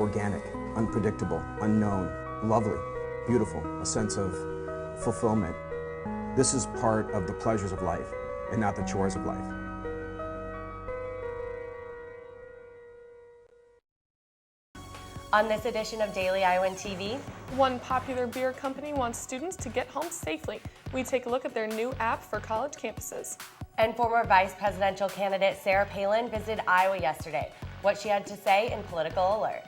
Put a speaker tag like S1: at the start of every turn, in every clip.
S1: organic, unpredictable, unknown, lovely, beautiful, a sense of fulfillment. This is part of the pleasures of life and not the chores of life.
S2: On this edition of Daily Iowan TV,
S3: one popular beer company wants students to get home safely. We take a look at their new app for college campuses.
S2: And former vice presidential candidate Sarah Palin visited Iowa yesterday. What she had to say in Political Alert.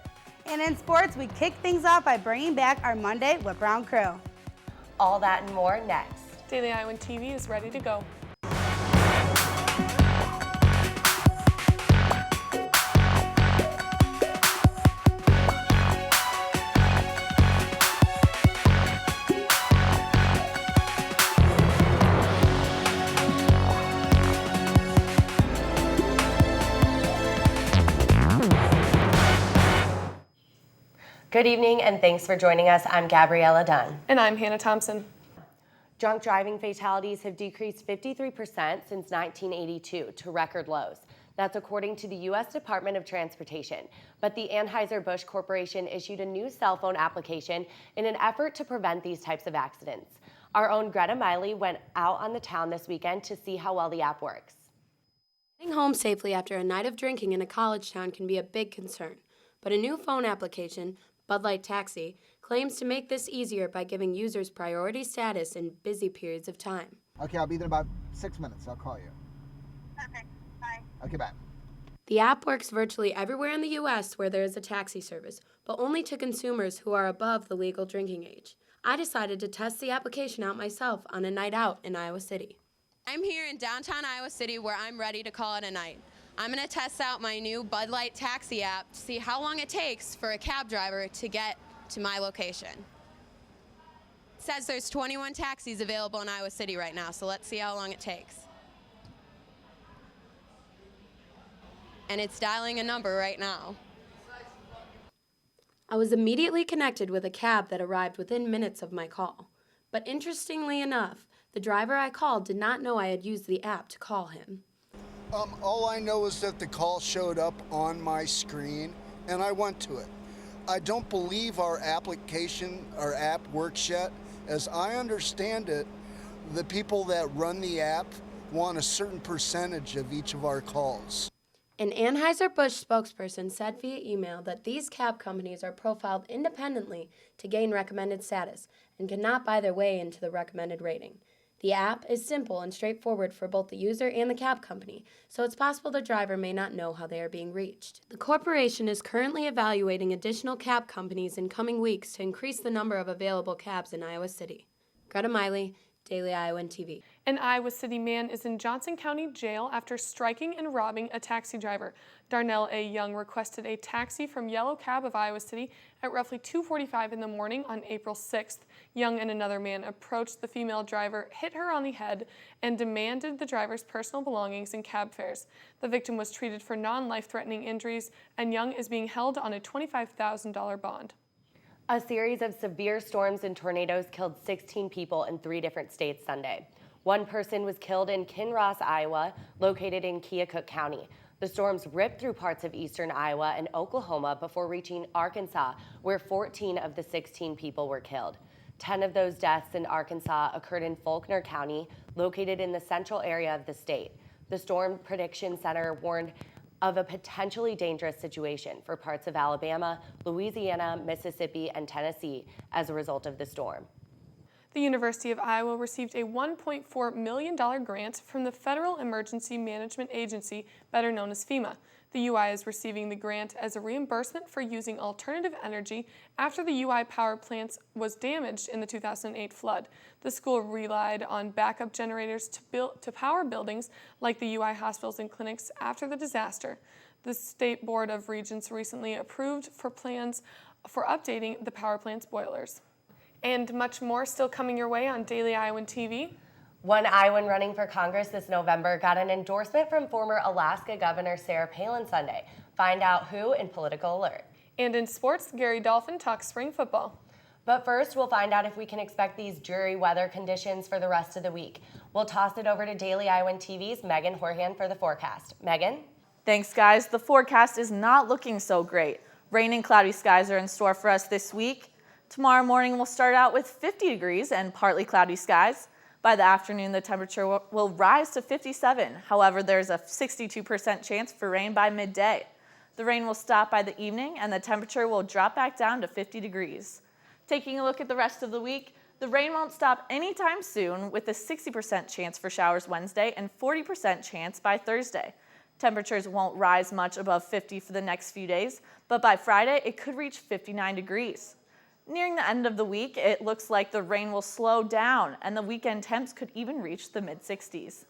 S4: And in sports, we kick things off by bringing back our Monday with Brown Crew.
S2: All that and more next.
S3: Daily Iowan TV is ready to go.
S2: Good evening and thanks for joining us. I'm Gabriella Dunn.
S3: And I'm Hannah Thompson.
S2: Drunk driving fatalities have decreased 53% since 1982 to record lows. That's according to the U.S. Department of Transportation. But the Anheuser-Busch Corporation issued a new cell phone application in an effort to prevent these types of accidents. Our own Greta Miley went out on the town this weekend to see how well the app works.
S5: Getting home safely after a night of drinking in a college town can be a big concern. But a new phone application, Bud Light Taxi, claims to make this easier by giving users priority status in busy periods of time.
S6: Okay, I'll be there in about 6 minutes. I'll call you.
S7: Okay, bye.
S6: Okay, bye.
S5: The app works virtually everywhere in the U.S. where there is a taxi service, but only to consumers who are above the legal drinking age. I decided to test the application out myself on a night out in Iowa City.
S8: I'm here in downtown Iowa City where I'm ready to call it a night. I'm going to test out my new Bud Light Taxi app to see how long it takes for a cab driver to get to my location. It says there's 21 taxis available in Iowa City right now, so let's see how long it takes. And it's dialing a number right now.
S5: I was immediately connected with a cab that arrived within minutes of my call. But interestingly enough, the driver I called did not know I had used the app to call him.
S9: All I know is that the call showed up on my screen and I went to it. I don't believe our application, our app works yet. As I understand it, the people that run the app want a certain percentage of each of our calls.
S5: An Anheuser-Busch spokesperson said via email that these cab companies are profiled independently to gain recommended status and cannot buy their way into the recommended rating. The app is simple and straightforward for both the user and the cab company, so it's possible the driver may not know how they are being reached. The corporation is currently evaluating additional cab companies in coming weeks to increase the number of available cabs in Iowa City. Greta Miley, Daily Iowan TV.
S3: An Iowa City man is in Johnson County Jail after striking and robbing a taxi driver. Darnell A. Young requested a taxi from Yellow Cab of Iowa City at roughly 2:45 in the morning on April 6th. Young and another man approached the female driver, hit her on the head, and demanded the driver's personal belongings and cab fares. The victim was treated for non-life-threatening injuries, and Young is being held on a $25,000 bond.
S2: A series of severe storms and tornadoes killed 16 people in 3 different states Sunday. One person was killed in Kinross, Iowa, located in Keokuk County. The storms ripped through parts of eastern Iowa and Oklahoma before reaching Arkansas, where 14 of the 16 people were killed. 10 of those deaths in Arkansas occurred in Faulkner County, located in the central area of the state. The Storm Prediction Center warned of a potentially dangerous situation for parts of Alabama, Louisiana, Mississippi, and Tennessee as a result of the storm.
S3: The University of Iowa received a $1.4 million grant from the Federal Emergency Management Agency, better known as FEMA. The UI is receiving the grant as a reimbursement for using alternative energy after the UI power plant was damaged in the 2008 flood. The school relied on backup generators to power buildings like the UI hospitals and clinics after the disaster. The State Board of Regents recently approved for plans for updating the power plant's boilers. And much more still coming your way on Daily Iowan TV.
S2: One Iowan running for Congress this November got an endorsement from former Alaska Governor Sarah Palin Sunday. Find out who in Political Alert.
S3: And in sports, Gary Dolphin talks spring football.
S2: But first, we'll find out if we can expect these dreary weather conditions for the rest of the week. We'll toss it over to Daily Iowan TV's Megan Horhan for the forecast. Megan?
S10: Thanks, guys. The forecast is not looking so great. Rain and cloudy skies are in store for us this week. Tomorrow morning we'll start out with 50 degrees and partly cloudy skies. By the afternoon, the temperature will rise to 57. However, there's a 62% chance for rain by midday. The rain will stop by the evening and the temperature will drop back down to 50 degrees. Taking a look at the rest of the week, the rain won't stop anytime soon with a 60% chance for showers Wednesday and 40% chance by Thursday. Temperatures won't rise much above 50 for the next few days, but by Friday it could reach 59 degrees. Nearing the end of the week, it looks like the rain will slow down and the weekend temps could even reach the mid-60s.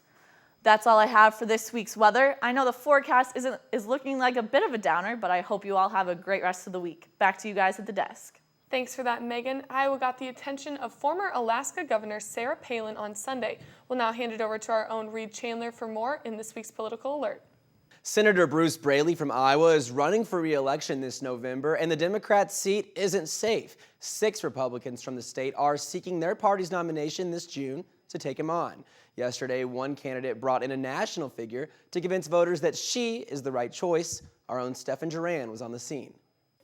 S10: That's all I have for this week's weather. I know the forecast is looking like a bit of a downer, but I hope you all have a great rest of the week. Back to you guys at the desk.
S3: Thanks for that, Megan. Iowa got the attention of former Alaska Governor Sarah Palin on Sunday. We'll now hand it over to our own Reed Chandler for more in this week's Political Alert.
S11: Senator Bruce Braley from Iowa is running for re-election this November, and the Democrat seat isn't safe. 6 Republicans from the state are seeking their party's nomination this June to take him on. Yesterday, one candidate brought in a national figure to convince voters that she is the right choice. Our own Stephen Duran was on the scene.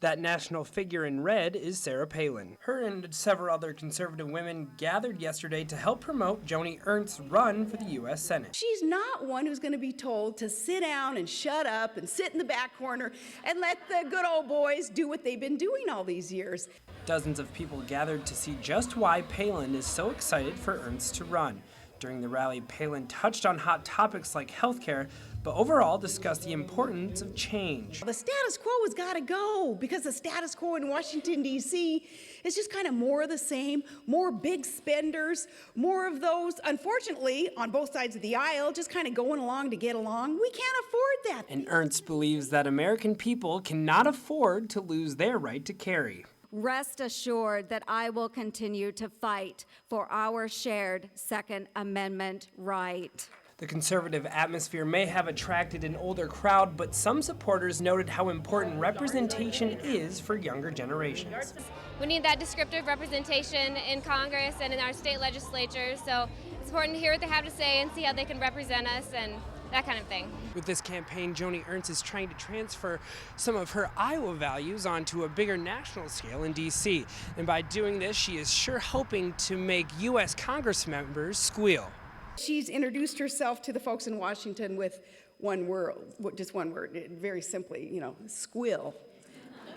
S12: That national figure in red is Sarah Palin. Her and several other conservative women gathered yesterday to help promote Joni Ernst's run for the U.S. Senate.
S13: She's not one who's going to be told to sit down and shut up and sit in the back corner and let the good old boys do what they've been doing all these years.
S12: Dozens of people gathered to see just why Palin is so excited for Ernst to run. During the rally, Palin touched on hot topics like healthcare, but overall discussed the importance of change.
S13: The status quo has got to go because the status quo in Washington, D.C. is just kind of more of the same, more big spenders, more of those, unfortunately, on both sides of the aisle, just kind of going along to get along. We can't afford that.
S12: And Ernst believes that American people cannot afford to lose their right to carry.
S14: Rest assured that I will continue to fight for our shared Second Amendment right.
S12: The conservative atmosphere may have attracted an older crowd, but some supporters noted how important representation is for younger generations.
S15: We need that descriptive representation in Congress and in our state legislatures, so it's important to hear what they have to say and see how they can represent us and that kind of thing.
S12: With this campaign, Joni Ernst is trying to transfer some of her Iowa values onto a bigger national scale in D.C. And by doing this, she is sure hoping to make U.S. Congress members squeal.
S13: She's introduced herself to the folks in Washington with one word, just one word, very simply, squill.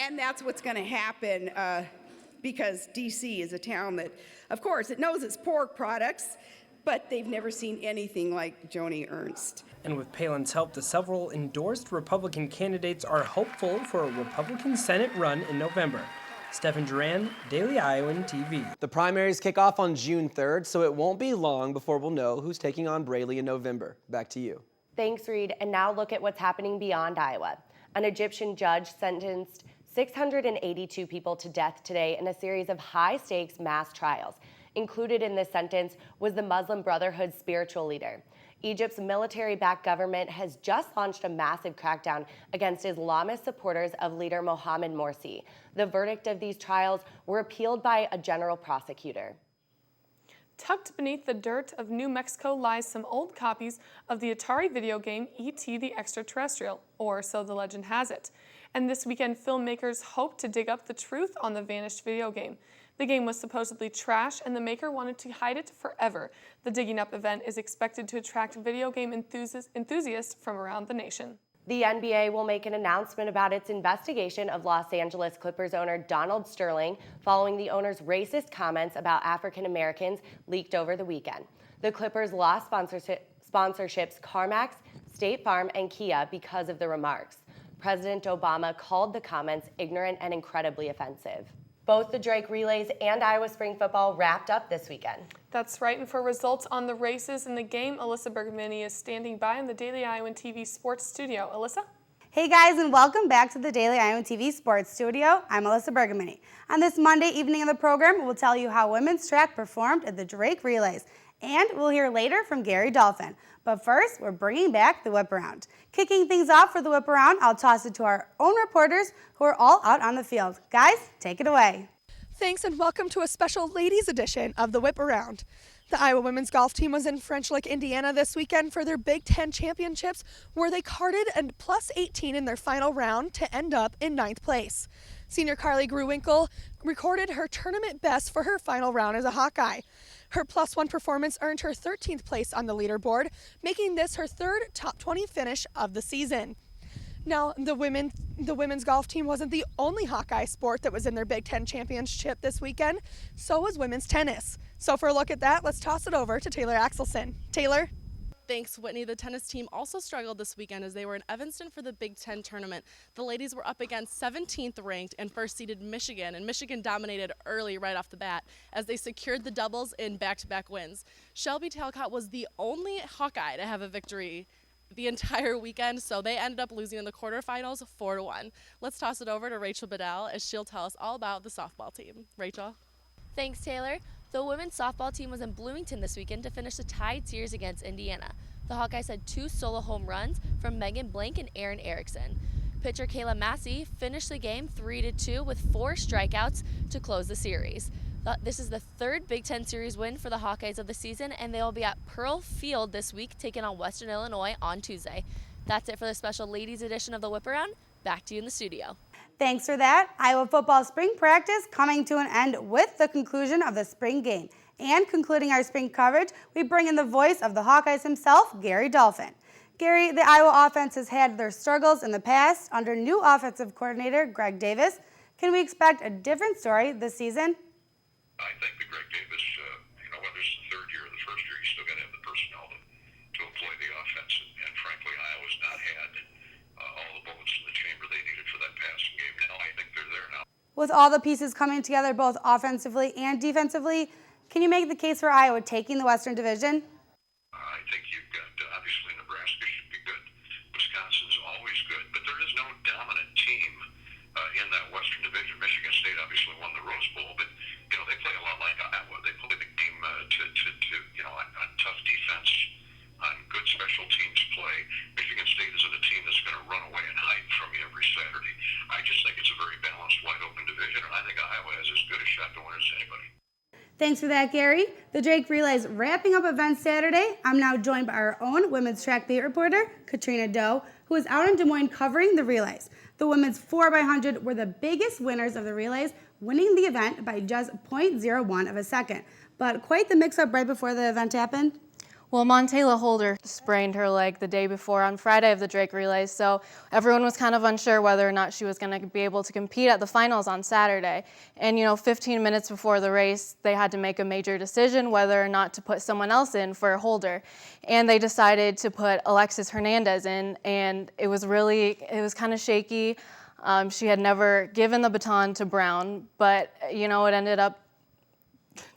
S13: And that's what's going to happen because D.C. is a town that, of course, it knows its pork products, but they've never seen anything like Joni Ernst.
S12: And with Palin's help, the several endorsed Republican candidates are hopeful for a Republican Senate run in November. Stephen Duran, Daily Iowan TV.
S11: The primaries kick off on June 3rd, so it won't be long before we'll know who's taking on Braley in November. Back to you.
S2: Thanks, Reed. And now look at what's happening beyond Iowa. An Egyptian judge sentenced 682 people to death today in a series of high-stakes mass trials. Included in this sentence was the Muslim Brotherhood's spiritual leader. Egypt's military-backed government has just launched a massive crackdown against Islamist supporters of leader Mohamed Morsi. The verdict of these trials were appealed by a general prosecutor.
S3: Tucked beneath the dirt of New Mexico lies some old copies of the Atari video game E.T. the Extraterrestrial, or so the legend has it. And this weekend, filmmakers hope to dig up the truth on the vanished video game. The game was supposedly trash, and the maker wanted to hide it forever. The Digging Up event is expected to attract video game enthusiasts from around the nation.
S2: The NBA will make an announcement about its investigation of Los Angeles Clippers owner Donald Sterling following the owner's racist comments about African Americans leaked over the weekend. The Clippers lost sponsorships CarMax, State Farm, and Kia because of the remarks. President Obama called the comments ignorant and incredibly offensive. Both the Drake Relays and Iowa Spring Football wrapped up this weekend.
S3: That's right, and for results on the races in the game, Alyssa Bergamini is standing by in the Daily Iowan TV Sports Studio. Alyssa?
S4: Hey guys, and welcome back to the Daily Iowan TV Sports Studio. I'm Alyssa Bergamini. On this Monday evening of the program, we'll tell you how women's track performed at the Drake Relays, and we'll hear later from Gary Dolphin. But first, we're bringing back the Whip Around. Kicking things off for the Whip Around, I'll toss it to our own reporters who are all out on the field. Guys, take it away.
S16: Thanks and welcome to a special ladies edition of the Whip Around. The Iowa women's golf team was in French Lick, Indiana this weekend for their Big Ten championships, where they carded a plus 18 in their final round to end up in 9th place. Senior Carly Gruwinkle recorded her tournament best for her final round as a Hawkeye. Her +1 performance earned her 13th place on the leaderboard, making this her third top 20 finish of the season. Now, the women's golf team wasn't the only Hawkeye sport that was in their Big Ten championship this weekend. So was women's tennis. So for a look at that, let's toss it over to Taylor Axelson. Taylor?
S17: Thanks, Whitney. The tennis team also struggled this weekend as they were in Evanston for the Big Ten tournament. The ladies were up against 17th ranked and first-seeded Michigan, and Michigan dominated early right off the bat as they secured the doubles in back-to-back wins. Shelby Talcott was the only Hawkeye to have a victory the entire weekend, so they ended up losing in the quarterfinals 4-1. Let's toss it over to Rachel Bedell as she'll tell us all about the softball team. Rachel?
S18: Thanks, Taylor. The women's softball team was in Bloomington this weekend to finish the tied series against Indiana. The Hawkeyes had 2 solo home runs from Megan Blank and Erin Erickson. Pitcher Kayla Massey finished the game 3-2 with 4 strikeouts to close the series. This is the third Big Ten Series win for the Hawkeyes of the season, and they will be at Pearl Field this week, taking on Western Illinois on Tuesday. That's it for the special ladies edition of the Whip Around. Back to you in the studio.
S4: Thanks for that. Iowa football spring practice coming to an end with the conclusion of the spring game. And concluding our spring coverage, we bring in the voice of the Hawkeyes himself, Gary Dolphin. Gary, the Iowa offense has had their struggles in the past under new offensive coordinator Greg Davis. Can we expect a different story this season?
S19: I think that Greg Davis, whether it's the third year or the first year, you still got to have the personnel to employ the offense. And frankly, Iowa's not had all the bullets in the chamber they needed for that passing game. Now I think they're there now.
S4: With all the pieces coming together both offensively and defensively, can you make the case for Iowa taking the Western Division?
S19: I think you've got, obviously, Nebraska should be good. Wisconsin's always good. But there is no dominant team in that Western Division. Michigan State obviously won the Rose Bowl, but they play a lot like Iowa. They play the game on tough defense, on good special teams play. Michigan State isn't a team that's going to run away and hide from you every Saturday. I just think it's a very balanced, wide-open division, and I think Iowa has as good a shot to win as anybody.
S4: Thanks for that, Gary. The Drake Relays wrapping up events Saturday. I'm now joined by our own women's track beat reporter, Katrina Doe, who is out in Des Moines covering the relays. The women's 4x100 were the biggest winners of the relays, winning the event by just 0.01 of a second. But quite the mix-up right before the event happened.
S20: Well, Montayla Holder sprained her leg the day before on Friday of the Drake Relays, so everyone was kind of unsure whether or not she was going to be able to compete at the finals on Saturday. And, 15 minutes before the race, they had to make a major decision whether or not to put someone else in for Holder. And they decided to put Alexis Hernandez in, and it was kind of shaky. She had never given the baton to Brown, but, it ended up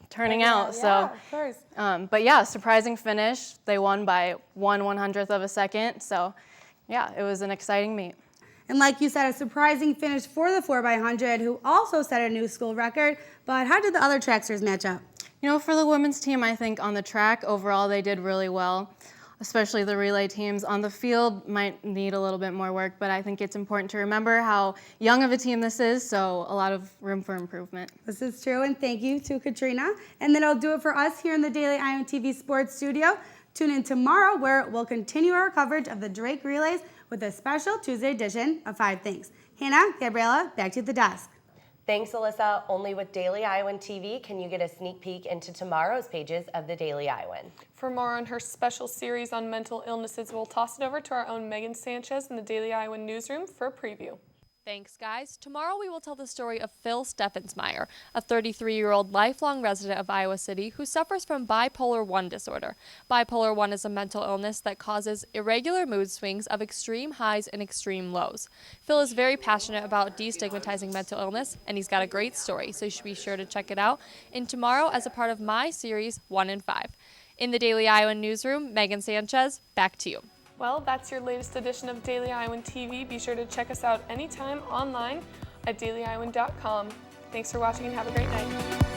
S20: turning out.
S4: Yeah, of course.
S20: But yeah, surprising finish. They won by 1/100th of a second. So yeah, it was an exciting meet.
S4: And like you said, a surprising finish for the 4x100, who also set a new school record. But how did the other tracksters match up?
S20: For the women's team, I think on the track, overall, they did really well. Especially the relay teams. On the field might need a little bit more work, but I think it's important to remember how young of a team this is, so a lot of room for improvement.
S4: This is true, and thank you to Katrina. And then it'll do it for us here in the Daily Iowan TV Sports Studio. Tune in tomorrow where we'll continue our coverage of the Drake Relays with a special Tuesday edition of 5 Things. Hannah, Gabriella, back to the desk.
S2: Thanks, Alyssa. Only with Daily Iowan TV can you get a sneak peek into tomorrow's pages of the Daily Iowan.
S3: For more on her special series on mental illnesses, we'll toss it over to our own Megan Sanchez in the Daily Iowan newsroom for a preview.
S18: Thanks, guys. Tomorrow we will tell the story of Phil Steffensmeyer, a 33-year-old lifelong resident of Iowa City who suffers from bipolar I disorder. Bipolar I is a mental illness that causes irregular mood swings of extreme highs and extreme lows. Phil is very passionate about destigmatizing mental illness, and he's got a great story, so you should be sure to check it out. And tomorrow as a part of my series 1 in 5. In the Daily Iowan newsroom, Megan Sanchez, back to you.
S3: Well, that's your latest edition of Daily Iowan TV. Be sure to check us out anytime online at dailyiowan.com. Thanks for watching and have a great night.